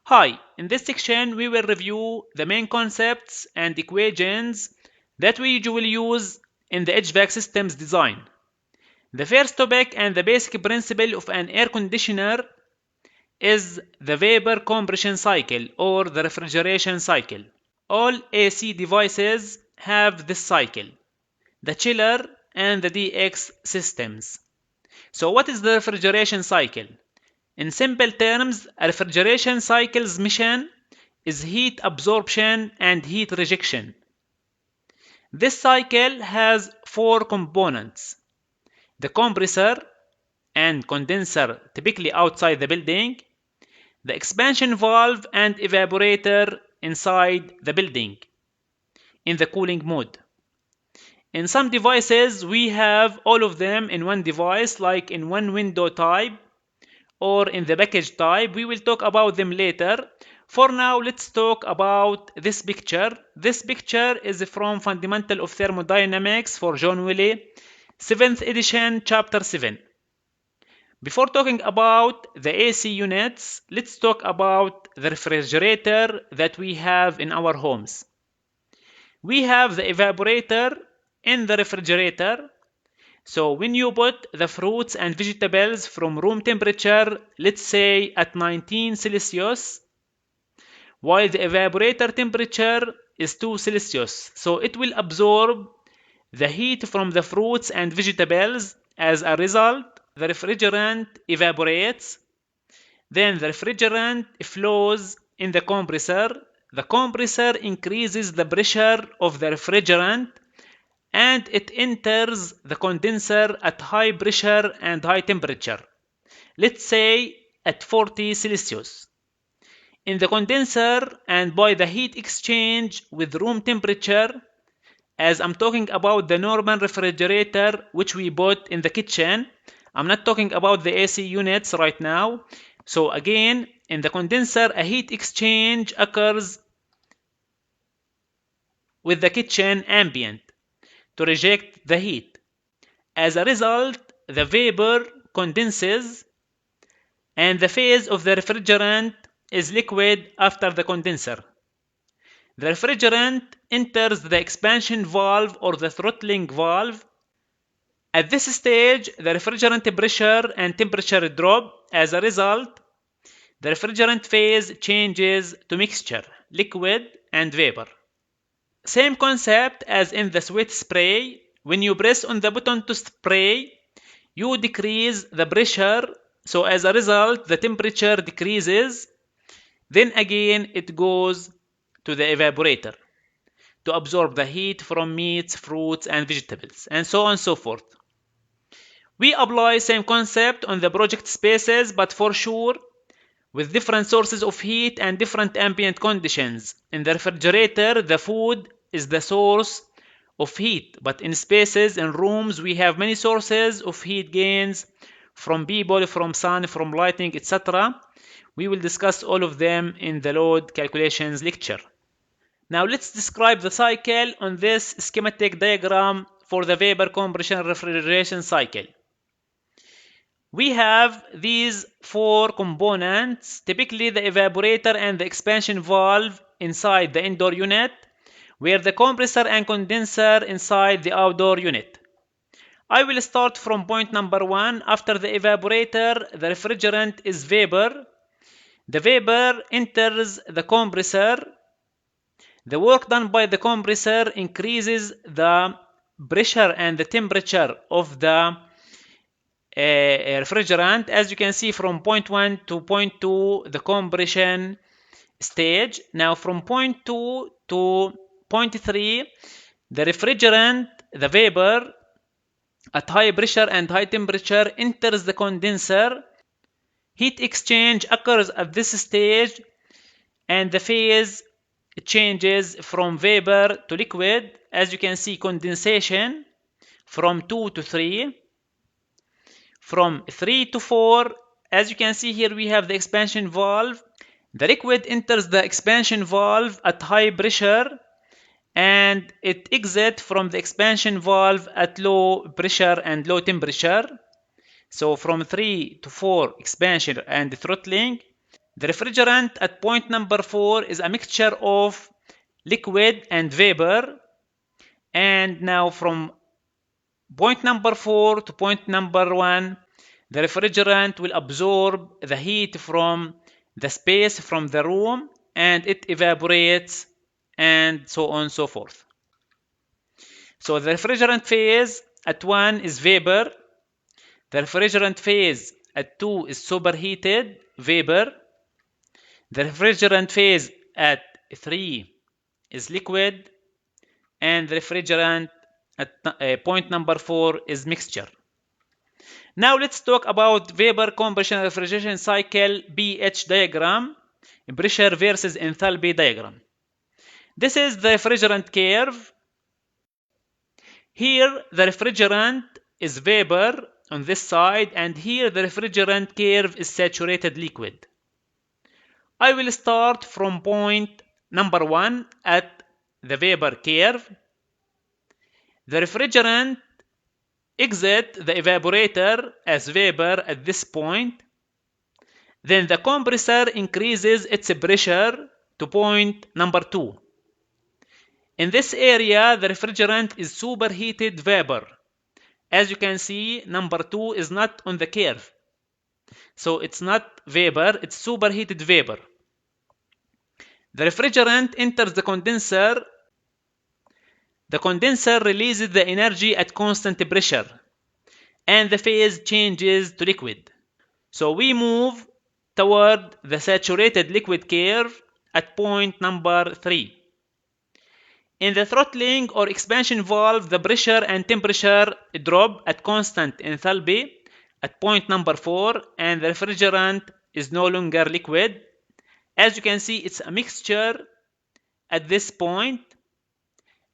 Hi, in this section we will review the main concepts and equations that we usually use in the HVAC systems design. The first topic and the basic principle of an air conditioner is the vapor compression cycle or the refrigeration cycle. All AC devices have this cycle, the chiller and the DX systems. So what is the refrigeration cycle? In simple terms, a refrigeration cycle's mission is heat absorption and heat rejection. This cycle has four components: the compressor and condenser, typically outside the building, the expansion valve and evaporator inside the building in the cooling mode. In some devices, we have all of them in one device, like in one window type or in the package type. We will talk about them later. For now, let's talk about this picture. This picture is from Fundamental of Thermodynamics for John Wiley, 7th edition, chapter 7. Before talking about the AC units, let's talk about the refrigerator that we have in our homes. We have the evaporator in the refrigerator. So when you put the fruits and vegetables from room temperature, let's say at 19 Celsius, while the evaporator temperature is 2 Celsius, so it will absorb the heat from the fruits and vegetables. As a result, the refrigerant evaporates. Then the refrigerant flows in the compressor. The compressor increases the pressure of the refrigerant and it enters the condenser at high pressure and high temperature, let's say at 40 Celsius. In the condenser and by the heat exchange with room temperature, as I'm talking about the normal refrigerator which we bought in the kitchen, I'm not talking about the AC units right now. So again, in the condenser, a heat exchange occurs with the kitchen ambient to reject the heat. As a result, the vapor condenses and the phase of the refrigerant is liquid after the condenser. The refrigerant enters the expansion valve or the throttling valve. At this stage, the refrigerant pressure and temperature drop. As a result, the refrigerant phase changes to mixture, liquid and vapor. Same concept as in the sweat spray. When you press on the button to spray, you decrease the pressure, so as a result the temperature decreases. Then again it goes to the evaporator to absorb the heat from meats, fruits and vegetables, and so on and so forth. We apply same concept on the project spaces, but for sure with different sources of heat and different ambient conditions. In the refrigerator, the food is the source of heat, but in spaces and rooms we have many sources of heat gains from people, from sun, from lighting, etc. We will discuss all of them in the load calculations lecture. Now let's describe the cycle on this schematic diagram for the vapor compression refrigeration cycle. We have these four components, typically the evaporator and the expansion valve inside the indoor unit, where the compressor and condenser inside the outdoor unit. I will start from point number 1. After the evaporator, the refrigerant is vapor. The vapor enters the compressor. The work done by the compressor increases the pressure and the temperature of the refrigerant. As you can see, from point 1 to point 2, the compression stage. Now from point 2 to point 3, the refrigerant, the vapor at high pressure and high temperature enters the condenser. Heat exchange occurs at this stage and the phase changes from vapor to liquid. As you can see, condensation from 2 to 3. From 3 to 4, as you can see here, we have the expansion valve. The liquid enters the expansion valve at high pressure and it exits from the expansion valve at low pressure and low temperature. So from 3 to 4, expansion and throttling. The refrigerant at point number 4 is a mixture of liquid and vapor. And now from point number 4 to point number 1, the refrigerant will absorb the heat from the space from the room and it evaporates and so on and so forth. So the refrigerant phase at 1 is vapor. The refrigerant phase at 2 is superheated vapor. The refrigerant phase at 3 is liquid. And the refrigerant at point number 4 is mixture. Now let's talk about vapor compression refrigeration cycle BH diagram, pressure versus enthalpy diagram. This is the refrigerant curve. Here the refrigerant is vapor on this side, and here the refrigerant curve is saturated liquid. I will start from point number 1 at the vapor curve. The refrigerant exit the evaporator as vapor at this point. Then the compressor increases its pressure to point number 2. In this area, the refrigerant is superheated vapor. As you can see, number 2 is not on the curve. So it's not vapor, it's superheated vapor. The refrigerant enters the condenser. The condenser releases the energy at constant pressure, and the phase changes to liquid. So we move toward the saturated liquid curve at point number 3. In the throttling or expansion valve, the pressure and temperature drop at constant enthalpy at point number 4, and the refrigerant is no longer liquid. As you can see, it's a mixture at this point.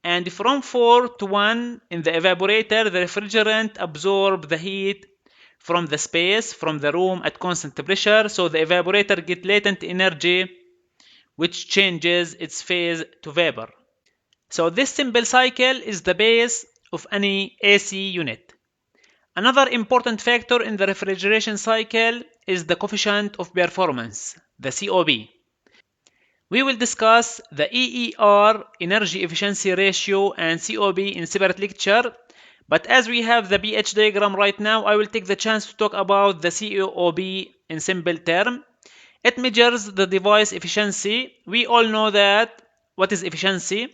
And from 4 to 1 in the evaporator, the refrigerant absorbs the heat from the space, from the room at constant pressure. So the evaporator gets latent energy, which changes its phase to vapor. So this simple cycle is the base of any AC unit. Another important factor in the refrigeration cycle is the coefficient of performance, the COP. We will discuss the EER, energy efficiency ratio, and COP in separate lecture. But as we have the BH diagram right now, I will take the chance to talk about the COP in simple term. It measures the device efficiency. We all know that. What is efficiency?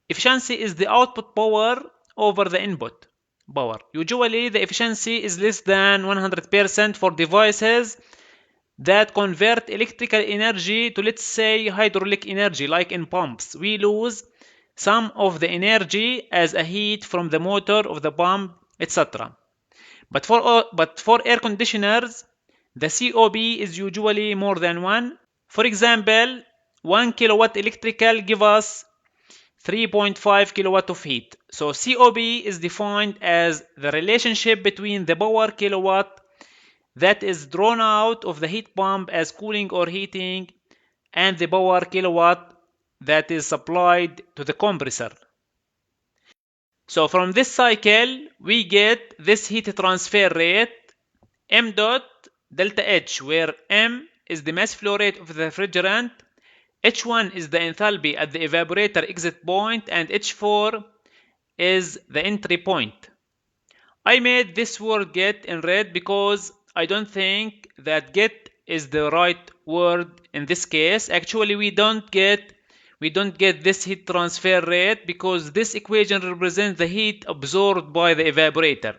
Efficiency is the output power over the input power. Usually the efficiency is less than 100% for devices that convert electrical energy to, let's say, hydraulic energy, like in pumps. We lose some of the energy as a heat from the motor of the pump, etc. But for air conditioners, the COP is usually more than 1. For example, 1 kilowatt electrical give us 3.5 kilowatt of heat. So COP is defined as the relationship between the power kilowatt that is drawn out of the heat pump as cooling or heating and the power kilowatt that is supplied to the compressor. So from this cycle, we get this heat transfer rate, m dot delta H, where m is the mass flow rate of the refrigerant, H1 is the enthalpy at the evaporator exit point, and H4 is the entry point. I made this word get in red because I don't think that get is the right word in this case. Actually, we don't get this heat transfer rate because this equation represents the heat absorbed by the evaporator.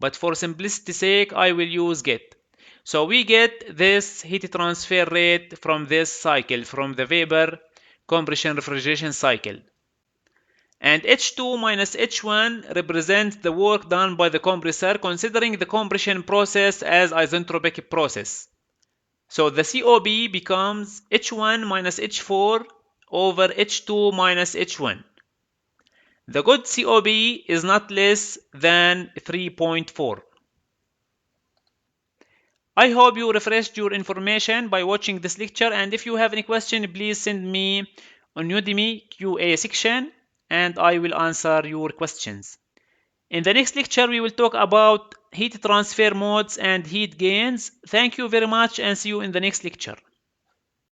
But for simplicity's sake, I will use get. So we get this heat transfer rate from this cycle, from the vapor compression refrigeration cycle. And H2 minus H1 represents the work done by the compressor, considering the compression process as isentropic process. So the COP becomes H1 minus H4 over H2 minus H1. The good COP is not less than 3.4. I hope you refreshed your information by watching this lecture, and if you have any question, please send me on Udemy QA section and I will answer your questions. In the next lecture, we will talk about heat transfer modes and heat gains. Thank you very much and see you in the next lecture.